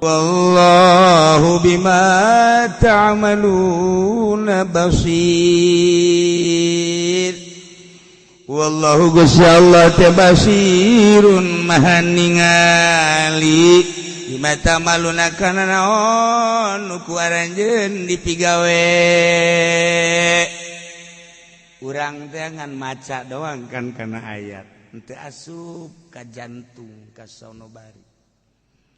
Wallahu bima ta'maluna basir. Wallahu Gusti Allah teh basirun maha ningali bima ta'maluna kana naon nu ku aranjeun dipigawe. Urang teh ngan maca doang kan kana ayat teu asup ka jantung ka sonobari.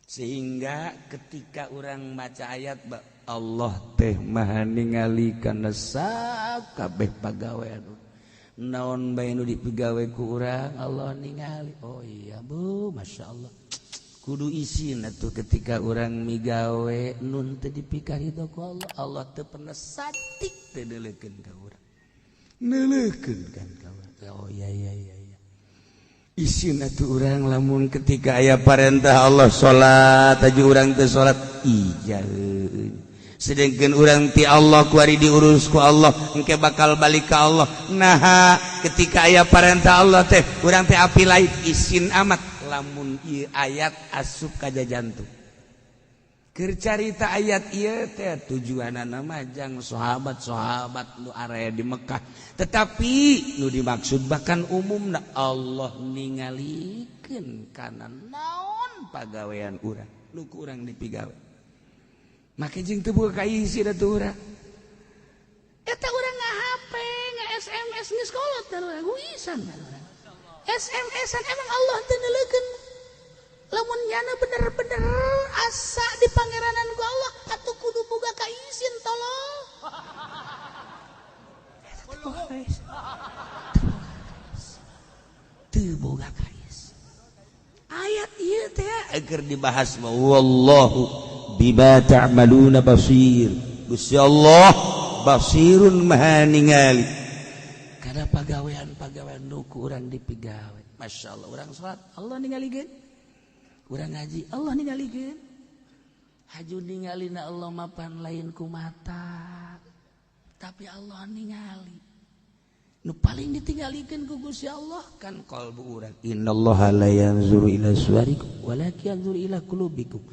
Sehingga ketika orang maca ayat Allah teh maha ningali kana sakabeh pagawean naon bae nu dipigawe ku urang Allah ningali. Oh iya Bu, Masya Allah kudu isina tuh ketika orang migawe nun teu dipikaridho ku Allah, Allah teu pernah satik teu neuleukeun ka urang, neuleukeun kan ka urang. Oh iya isin atuh urang lamun ketika aya parentah Allah salat aju urang teu salat ijaeun. Sedengkeun urang ti Allah kuari diurus ku Allah engke bakal balik ka Allah. Nah ketika aya parentah Allah teh urang teh api lain isin amat lamun ieu ayat asup ka jantung. Keur carita ayat ieu teh tujuanana majang sahabat-sahabat nu area di Mekah, tetapi nu dimaksud bahkan umumna Allah ningalikeun kana naon pagawean urang nu ku urang dipigawe. Make jeung teu boga kaisi da teu urang. Eta urang nga-HP, nga-SMS geus kolot da urang, guisan da urang. SMS-an emang Allah teu neuleukeun. Lamun nyana bener-bener asa di pangeranan ku Allah atuh kudu boga kaizin tolong. Teu boga kaiz. Ayat ieu teh keur dibahas mah wallahu bima ta'maluna basir. Gusti Allah basirun maha ningali kana pagawean-pagawean nu ku urang dipigawe. Masyaallah urang salat Allah ningalikeun. Urang ngaji Allah ningalikeun. Haju ningalina Allah mapan lain ku mata, tapi Allah ningali. Nu paling ditinggalikeun ku Gusti Allah kan qalbu urang. Innallaha la yanzuru ila suwarikum walakin yanzuru ila qulubikum.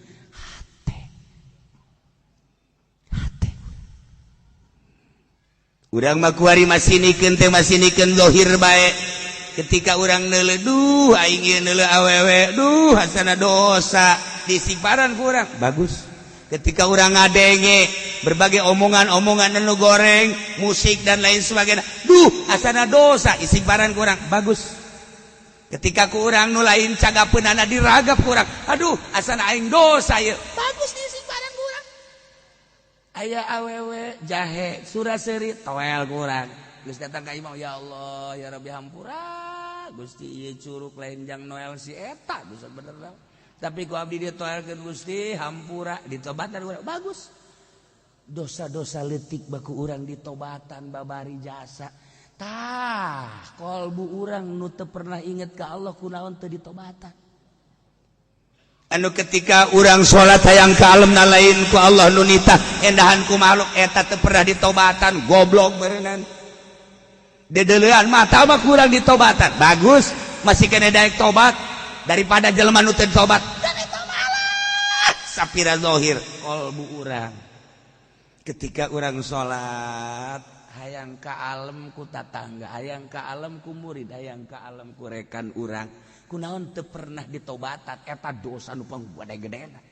Hate. Urang mah kuari masinikeun teh masinikeun zahir bae. Ketika orang neuleuh duh aing ieu neuleuh awewe duh hasana dosa disimparan ku urang bagus. Ketika orang ngadenge berbagai omongan-omongan anu goreng musik dan lain sebagainya duh hasana dosa disimparan ku urang bagus. Ketika ku urang nu lain cagapeunana diragap ku urang aduh asana aing dosa ieu bagus disimparan ku urang. Aya awewe jahe suraseuri toel ku urang geus datang ka imam ya Allah ya Rabbi hampura Gusti ieu curug lain jang noel si eta dosa bener lah. Tapi ku abdi ditoelkeun Gusti hampura ditobatan urang bagus. Dosa-dosa leutik baku urang ditobatan babari jasa. Tah kolbu urang nu teu pernah inget ka Allah kunaon teu ditobatan. Anu ketika urang salat hayang ka alemna lain ku Allah nu nitah endahan ku makhluk eta teu pernah ditobatan goblok beureunan. Dedeleuan mata mah kurang ditobatan bagus masih kena daek tobat daripada jelema nu teu tobat dan eta malah sapira zahir qalbu urang. Ketika urang salat hayang ka alem ku tatangga hayang ka alem ku murid hayang ka alem ku rekan urang kunaon teu pernah ditobatan eta dosa nu panggede-gedena.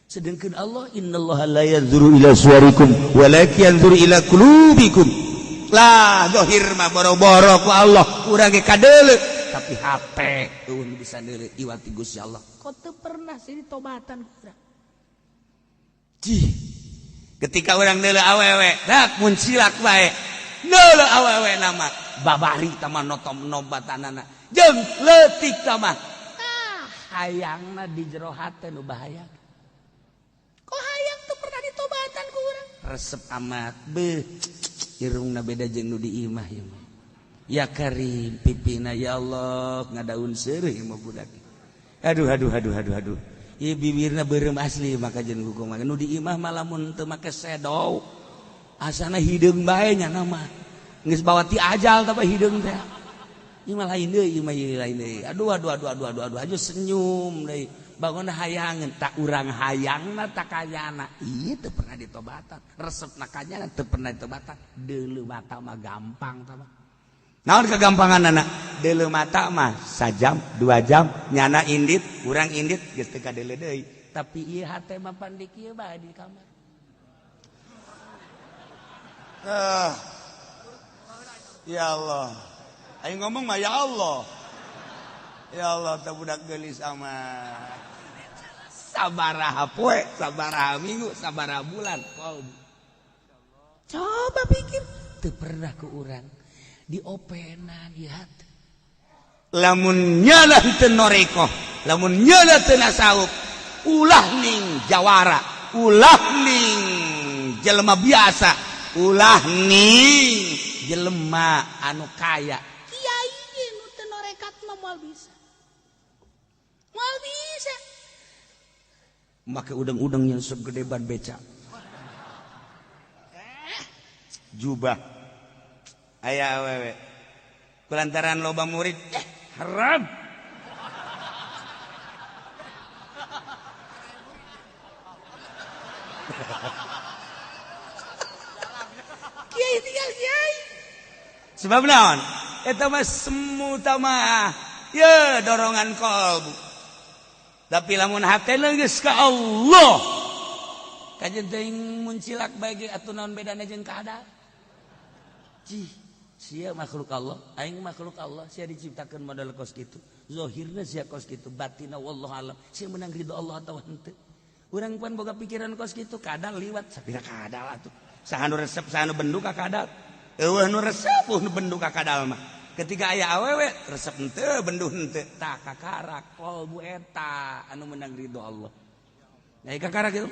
Sedengkeun Allah innallaha la yanzuru ila suwarikum walakin yanzuru ila qulubikum. Lah zahir mah boro-boro ku Allah urang ge kadeuleu tapi hate eueuh bisa deuleu iwati Gusti Allah kok teu pernah sih ditobatan urang. Ketika urang deuleu awewe dak mun silak bae deuleu awewe nama babari tama nobatanana jeung leutik tama hayangna di jero hate nu bahaya. Kok hayang teu pernah ditobatan ku urang resep amat beuh. Irungna beda jeung nu di imah ya. Ya Karim pipina ya Allah ngadaun seureuh imah budak. Aduh. Ieu bibirna beureum asli maka jeung hukum nu di imah mah lamun teu make sedow asana hideung bae nya nama. Geus bawa ti ajal tapi hideung teh. Aduh aja senyum deui. Bangun hayangan tak urang hayangna tak kayana. Ieu teu pernah ditobatan. Resepna kanyana teu pernah ditobatan. Deuleu mata mah gampang tah mah. Naon kegampanganna? Deuleu mata mah sajam, 2 jam nyana indit, urang indit geus teu kadeuleu deui. Tapi ieu hate mah pandik ieu bae di kamar. Ya Allah. Aing ngomong mah ya Allah. Ya Allah teh budak geulis mah. Sabaraha poe, sabaraha minggu, sabaraha bulan. Coba pikir, teu pernah ke urang diopenan ieu hate. Lamun nyala teu noreko, lamun nyala teu nasawuf, ulah ning jawara, ulah ning jelema biasa, ulah ning jelema anu kaya. Kiai nu teu norekat mah moal bisa. Moal bisa. Make udang-udang yang segede ban beca. Jubah aya awewe kulantaran loba murid haram. Kiai tinggal kiai. Sebab naon? Eta mah semu tah mah ye dorongan kalbu. Tapi lamun hatena geus ka Allah, kajen teuing muncilak bagi atuh naon bedana jeung kada. Cih, sia makhluk Allah, aing makhluk Allah, sia diciptakeun model kos kitu. Zahirna sia kos kitu, batinna wallahu alam. Sia menang ridho Allah atawa henteu. Urang pan boga pikiran kos kitu, kadal liwat sapira kadal atuh. Saha nu resep, saha nu benduk ka kadal. Eueuh nu resep, nu benduk ka kadal mah. Ketika aya awewe resep henteu, benduh henteu, tah kakarak kolbu eta anu menang ridho Allah. Nyai kakarak kitu.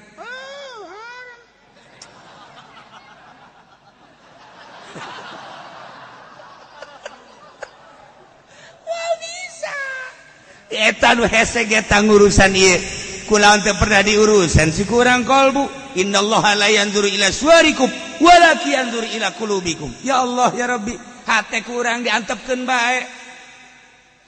Wah bisa. Eta nu hese eta ngurusan ieu. Kunaon teu pernah diurusan si kurang kolbu. Innallaha la yanzuru ila suwarikum walakin yanzuru ila qulubikum. Ya Allah ya Rabbi, hate kurang diantepkeun bae.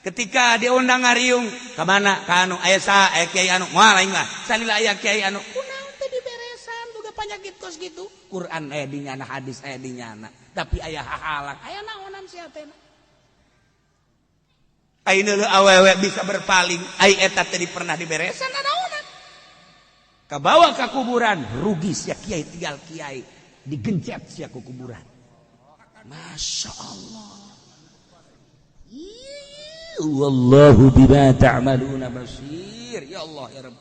Ketika diundang ngariung, ka mana? Ka anu aya saha? Aya kiai anu. Moal aing mah. Salila aya kiai anu. Kunaon teh diberesan boga panyakit kos gitu. Quran aya di nyana, hadis aya di nyana. Tapi aya hahalang, aya naonan si hatena. Ayeuna leuh awewe bisa berpaling, ai eta teh pernah diberesan naonan. Kabawa ka kuburan, rugi sia kiai tinggal kiai, digencet sia ku kuburan. Masya Allah. Wallahu bima ta'maluna basir. Ya Allah ya Rabb.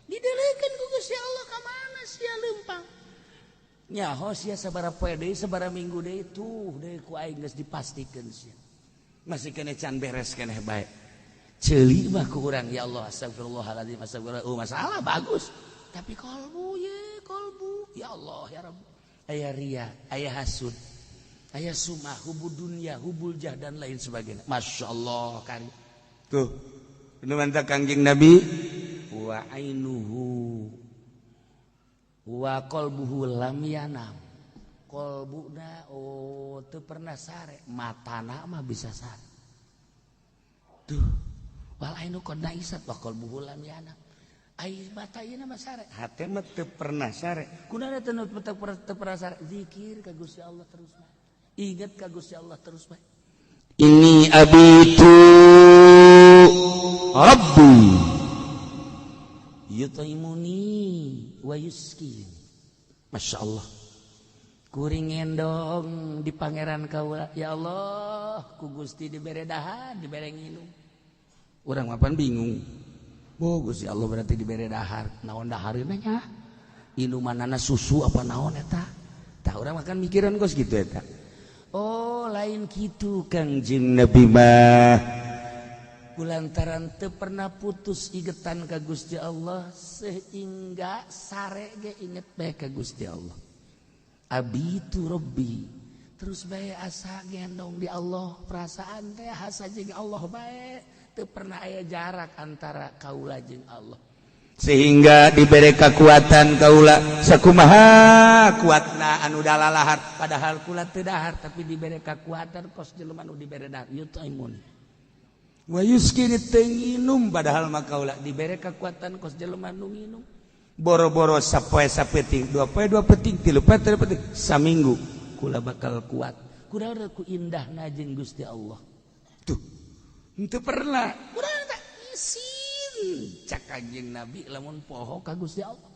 Didelekeun ku Gusti Allah ka mana sia leumpang. Nyaho sia sabaraha poe deui, sabaraha minggu deui tuh deui ku aing geus dipastikeun sia. Masih kene can beres keneh bae. Ceuli mah ku urang ya Allah astagfirullahaladzim astagfirullah. Masalah bagus. Tapi kolbu ya Allah ya Rabb. Aya ria, aya hasud, aya sumah, hubul dunia, hubul jah dan lain sebagainya. Masya Allah kan. Tuh, nu mantap Kangjeng Nabi. Wa ainuhu wa qalbuhu lam yanam. Qalbuna teu pernah sare, matana mah bisa sare. Tuh, wal ainu qad naisat wa qalbuhu lam yanam. Ai mata ieu mah sare, hate mah teu pernah sare. Kunaon teu pernah sare? Zikir ka Gusti Allah terus bae. Ingat ka Gusti Allah terus bae. Ini abitu Rabbi yutaimuni wa yuskin. Masya Allah. Kuring ngendong di pangeran kaula. Ya Allah, ku Gusti dibere dahar, dibere nginum. Urang mapan bingung. Oh Gusti Allah berarti dibere dahar. Naon dahareuna nya? Inumanana susu apa naon eta? Tah urang makan mikiran kos gitu eta. Oh lain gitu Kangjeng Nabi mah. Kulantaran teu pernah putus igetan ka Gusti Allah sehingga sare ge inget bae ka Gusti Allah. Abitu Rabbi. Terus bae asa gendong di Allah, perasaan teh asa jeung Allah bae. Teu pernah aya jarak antara kaula jeung Allah. sehingga diberi kekuatan kaula sakumaha kuatna anu dalalahar padahal kula teu dahar tapi diberi kekuatan kos jelema anu diberi dahar yutaimun wa yuskini teu nginum padahal mah kaula diberi kekuatan kos jelema anu nginum boro-boro sapoe sapeting dua poe dua peting tilu poe tilu peting saminggu kula bakal kuat kunaon ku indahna jeung Gusti Allah tuh henteu pernah urang teh isin cak Kanjeng Nabi lamun poho ka Gusti Allah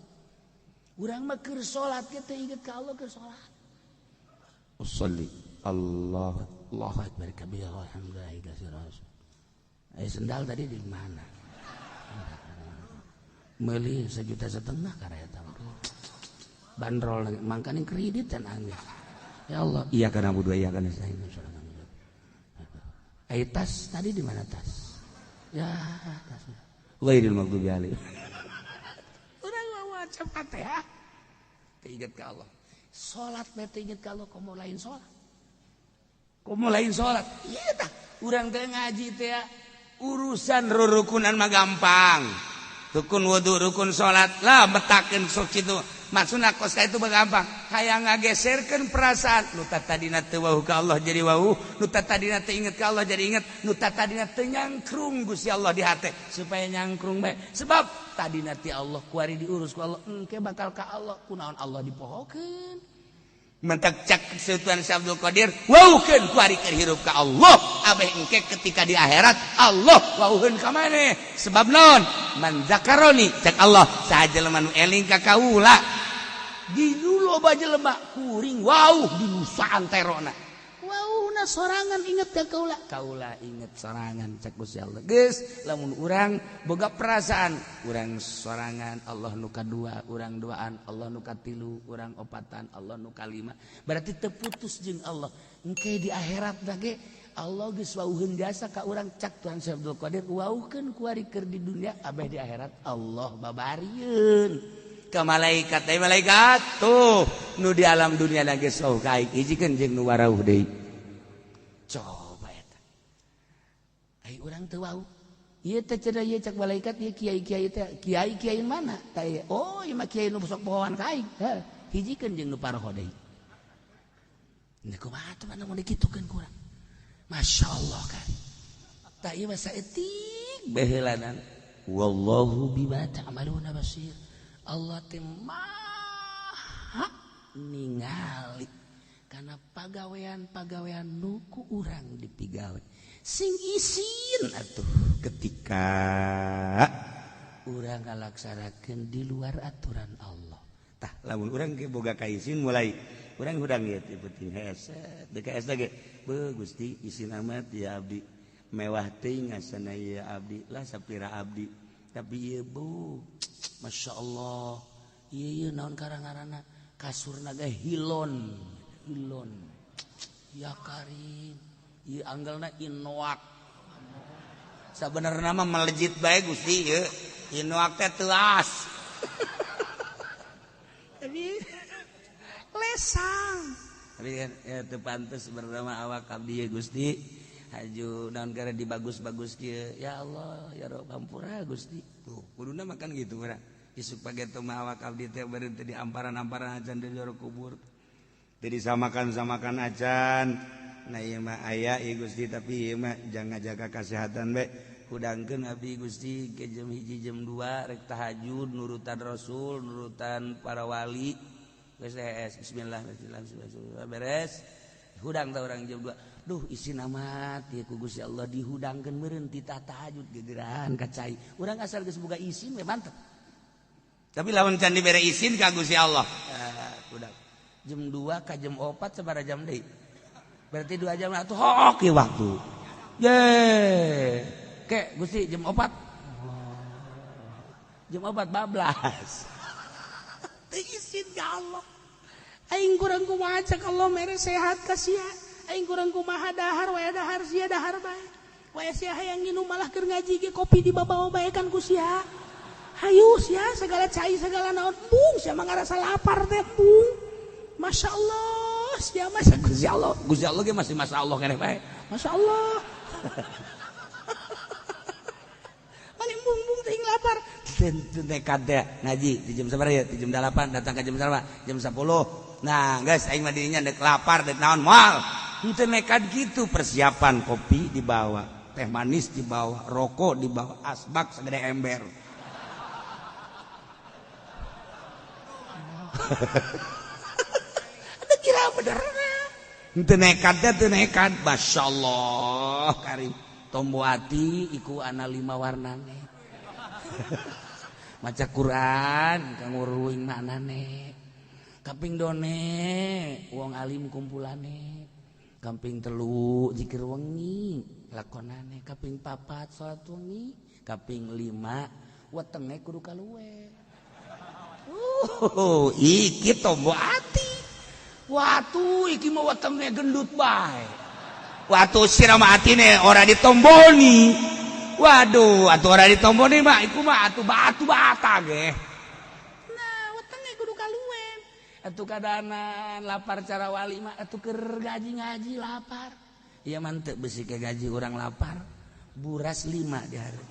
urang mah keur salat ge teh inget ka Allah keur salat usolli Allahu akbar kabira walhamdulillahi katsiran sendal tadi di mana meuli 1,5 juta karya eta bandrol mangkane kredit dan angin ya Allah iya kana budu iya kana sain tas tadi di mana tas ya tas ghairil maghdubi alaihim urang waca Fatihah teinget ka Allah salat mah teinget ka Allah komo lain salat iya tah urang teh ngaji teh urusan rurukunan mah gampang rukun wudu rukun salat lah betakeun sok kitu maksudna kos ka itu gampang hayang ngageserkeun perasaan nu tadina teu wauh ka Allah jadi wauh nu tadina teu inget ka Allah jadi inget nu tadina teu nyangkrung Gusti Allah di hate supaya nyangkrung bae sebab tadina ti Allah kuari diurus ku Allah engke bakal ka Allah kunaon Allah dipohokeun mentak cak Sultan Abdul Qadir wauhkeun kuari keur hirup ka Allah abeh engke ketika di akhirat Allah wauheun ka maneh sebab naon man zakaroni cak Allah saha jelema nu eling ka kaula di loba jelema kuring wauh di nusa anterona wauhna sorangan inget ka kaula inget sorangan cak Gusti Allah geus lamun urang boga perasaan urang sorangan Allah nu kadua urang duaan Allah nu katilu urang opatan Allah nu kalima berarti teu putus jeung Allah engke di akhirat da ge Allah geus wauheun jasa ka urang cak Tuhan Abdul Qadir wauhkeun kuari keur di dunia abeh di akhirat Allah babarieun ka malaikat ai malaikat tuh nu di alam dunia na geus wauh kaik hijikeun jeung nu warauh deui coba eta ai urang teu wauh ieu teh cenah ieu cak malaikat ieu kiai-kiai teh kiai mana tah oh ieu mah kiai nu sok pohoan kaik hijikeun jeung nu paroho deui nya kumaha teh mana mun dikitukeun ku urang Masya Allah kan tak iya masa etik behelanan wallahu bima ta'maluna basir Allah teh maha ningali karena pagawean nuku urang dipigawe sing isin atuh ketika urang ngalaksanakeun di luar aturan Allah tah lamun urang ge boga kaisin mulai urang hudang ieu teh penting heset DKS lagi Gusti isin amat ya abdi mewah teuing ngasana ya abdi lah sapira abdi tapi ieu bu Masya Allah ieu naon karangarana kasurna ge hilon ya karim ieu anggelna inwak sabenerna mah melejit bae Gusti ieu inwak teh teuas tapi lesang tapi kan ya teu pantes bernama awak abdi ya Gusti haju naon gara dibagus-bagus kieu ya Allah ya Rabb hampura Gusti tuh kuduna makan gitu urang isuk pageto mah awak abdi teh beureun teh di amparan-amparan acan di jero kubur teu disamakan-samakan acan nah ieu mah aya ieu Gusti tapi ieu mah jangan jaga kesehatan bae hudangkeun abdi Gusti ke jam 1 jam 2 rek tahajud nurutan Rasul nurutan para wali bismillah beres hudang ta urang jam 2 duh isin amat ya ku Gusti Allah dihudangkeun meureun ti tahajud gegeran kacai urang asal geus boga isin we mantep tapi lamun can dibere isin ka Gusti Allah hudang jam 2 ka jam 4 sabaraha jam deui berarti 2 jam atuh hok ieu waktu ye ke Gusti jam 4 jam 4 bablas izin ya Allah aing kurang kumaha cak Allah mere sehat ka sia aing kurang kumaha dahar we dahar sia dahar bae we sia hayang nginum malah keur ngaji ge kopi dibawa baekan ku sia hayu sia segala cai segala naon bung sia mah ngarasa lapar teh bung Masya Allah sia mah Gusti Allah ge masih Masya Allah keneh bae Masya Allah paling bung teuing lapar nekat ngaji di jam sabar ya di jam 8 datang ke jam berapa jam 10 nah guys aing mah dirinya dek lapar dek naon moal henteu nekat gitu persiapan kopi dibawa teh manis dibawa rokok dibawa asbak segede ember ada kira bener henteu nekat masyaallah karim tombo hati iku ana 5 warnane maca Quran kanggo ruwing maknane kaping done wong alim kumpulane kaping 3 zikir wengi lakonane kaping 4 salat wengi kaping 5 wetenge kudu kaluwe iki tombo ati watu iki mah wetenge gendut bae watu sirama atine ora ditomboni waduh atuh ora ditomboni mah iku mah atuh batu bata ge nah wetenge kudu kaluwen atuh kadanan lapar cara wali mah atuh keur ngaji lapar ieu mah teu beusi ke gaji urang lapar buras 5 di hari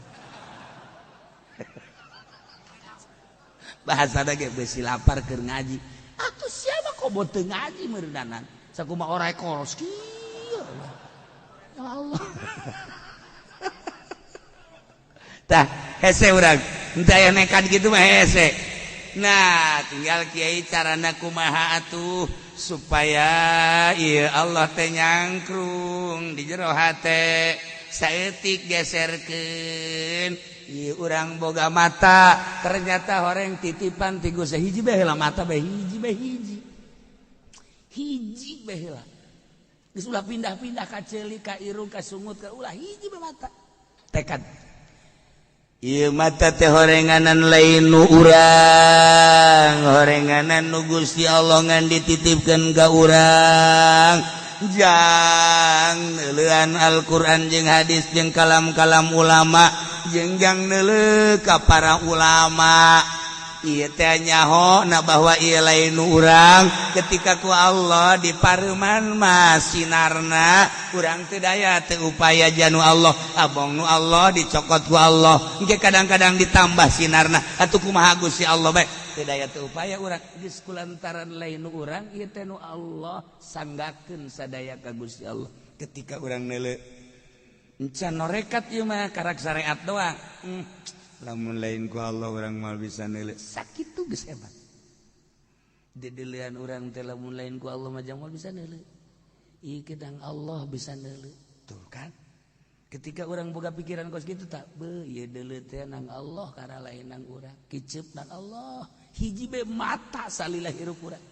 bahasana ge beusi lapar keur ngaji atuh siapa kok bote ngaji meureunanan sakumaha ora ekoros kieu ya Allah tah hese urang henteu aya nekat gitu mah hese nah tinggal kiai carana kumaha atuh supaya ieu Allah teh nyangkrung di jero hate saeutik geserkeun ieu urang boga mata ternyata horeng titipan ti Gusti hiji bae heula mata bae hiji bae heula geus ulah pindah-pindah ka ceuli ka irung ka sungut ka ulah hiji bae mata tekad ieu mata teh horenganan lain nu urang horenganan nu Gusti Allah ngan dititipkeun ka urang jang neuleuan Al-Qur'an jeung hadis jeung kalam-kalam ulama jeung jang neuleuh ka para ulama ieu teh nyaho na bahwa ieu lain nu urang ketika ku Allah dipareuman mah sinarna urang teu daya teu upaya janu Allah abong nu Allah dicokot ku Allah engke kadang-kadang ditambah sinarna atuh kumaha Gusti Allah bae teu daya teu upaya urang geus kulantaran lain nu urang ieu teh nu Allah sanggakeun sadaya ka Gusti Allah ketika urang neuleuh encan norekat ieu mah karak syariat doang lamun lain ku Allah urang mal bisa neuleuh sakitu geus hebat dedeleuan urang teh lamun lain ku Allah mah moal bisa neuleuh ieu kedang Allah bisa neuleuh tuh kan ketika urang boga pikiran kos kitu tak beuh ieu deuleuh teh nang Allah kara lain nang urang kiceup nang Allah hiji bae mata salilah hirup urang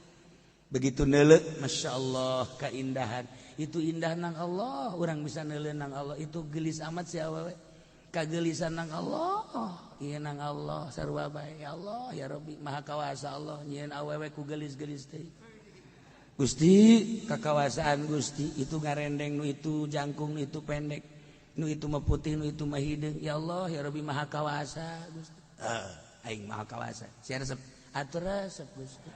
begitu neuleuh masyaallah keindahan itu indah nang Allah urang bisa neuleuh nang Allah itu geulis amat si awewe kagelisan nang Allah ieu nang Allah sarua bae ya Allah ya Rabbi maha kawasa Allah nyieun awewe ku gelis-gelis teh Gusti kakawasaan Gusti itu ngarendeng nu itu jangkung nu itu pendek nu itu mah putih nu itu mah hideung ya Allah ya Rabbi maha kawasa Gusti aing maha kawasa sia resep atur resep Gusti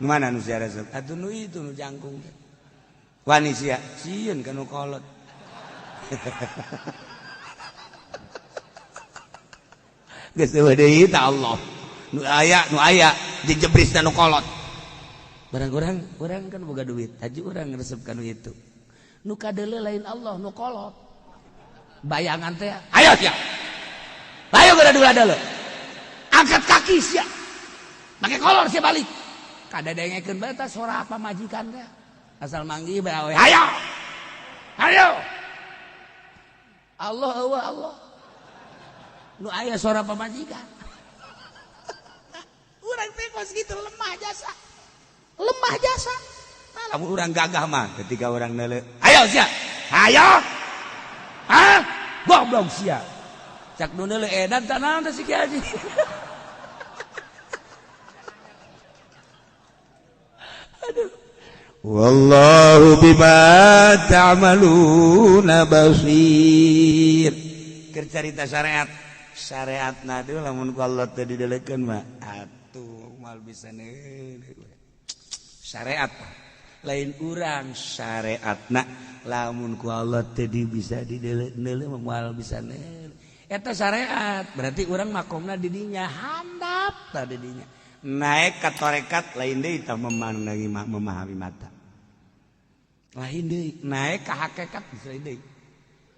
nu mana nu sia resep atuh nu itu nu jangkung wani sia sieun ka nu kolot geus eueuh deui ta Allah nu aya dijebrisna nu kolot barang urang kan boga duit haji urang resep ka nu itu nu kadeuleu lain Allah nu kolot bayangan teh ayo sia ayo gada-gada angkat kaki sia make kolor sia balik kadadengekeun bae tah sora apa majikan teh asal manggih bae awe ayo Allah Allah nu aya suara pamajikan urang teh kos kitu lemah jasa lamun urang gagah mah ketika urang neuleuh ayo sia ayo goblok sia cak nu neuleuh edan tah naon teh si Ki Haji aduh wallahu bima ta'maluna basir keur carita syariatna deui lamun ku Allah teh didelekeun mah atuh moal bisa neuleuh syariat lain urang syariatna lamun ku Allah teh bisa didelekeun moal bisa neuleuh eta syariat berarti urang makomna di dinya handap tah di dinya naik ka tarekat lain deui tah memahami mata lain deui naik ka hakikat lain deui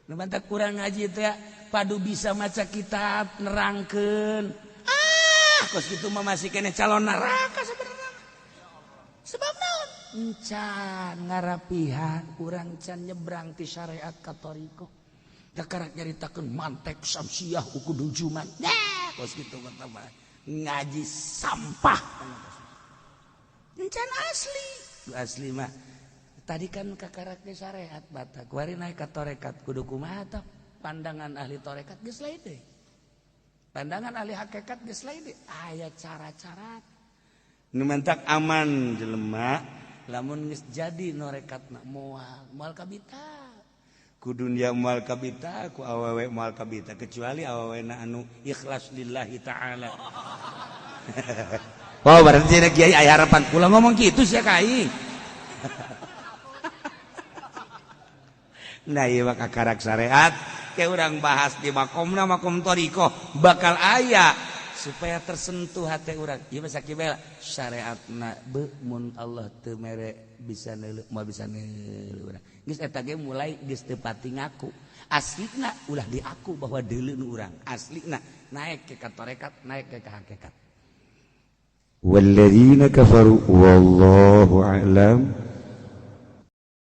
nu bantak urang ngaji teh padu bisa maca kitab nerangkeun kos kitu mah masih keneh calon neraka sebenarnya sebab naon encan ngarapihan urang can nyebrang ti syariat ka tariko dakarak nyaritakeun mantek samsiah ukudu juman kos kitu mah ngaji sampah encan asli mah tadi kan kakarak ge syariat batak kuari naik ka tarekat kudu kumaha tah pandangan ahli tarekat geus lain deui pandangan ahli hakikat geus lain deui aya cara-cara nu mentak aman jelema lamun geus jadi norekatna moal kabita ku dunya moal kabita ku awewe moal kabita kecuali awewena anu ikhlas lillahi taala oh berarti cenah kiai aya harapan kula ngomong kitu sia ka aing nah ieu mah kakarak syariat ke urang bahas di makomna makom thariqah bakal aya supaya tersentuh hati urang ieu mah sakibela syariatna beuh mun Allah teu mere bisa neuleuh moal bisa neuleuh urang geus eta ge mulai geus teu pati ngaku aslina ulah diaku bahwa deuleuh urang aslina naik ke tarekat naik ke hakikat walladzina kafaru wallahu a'lam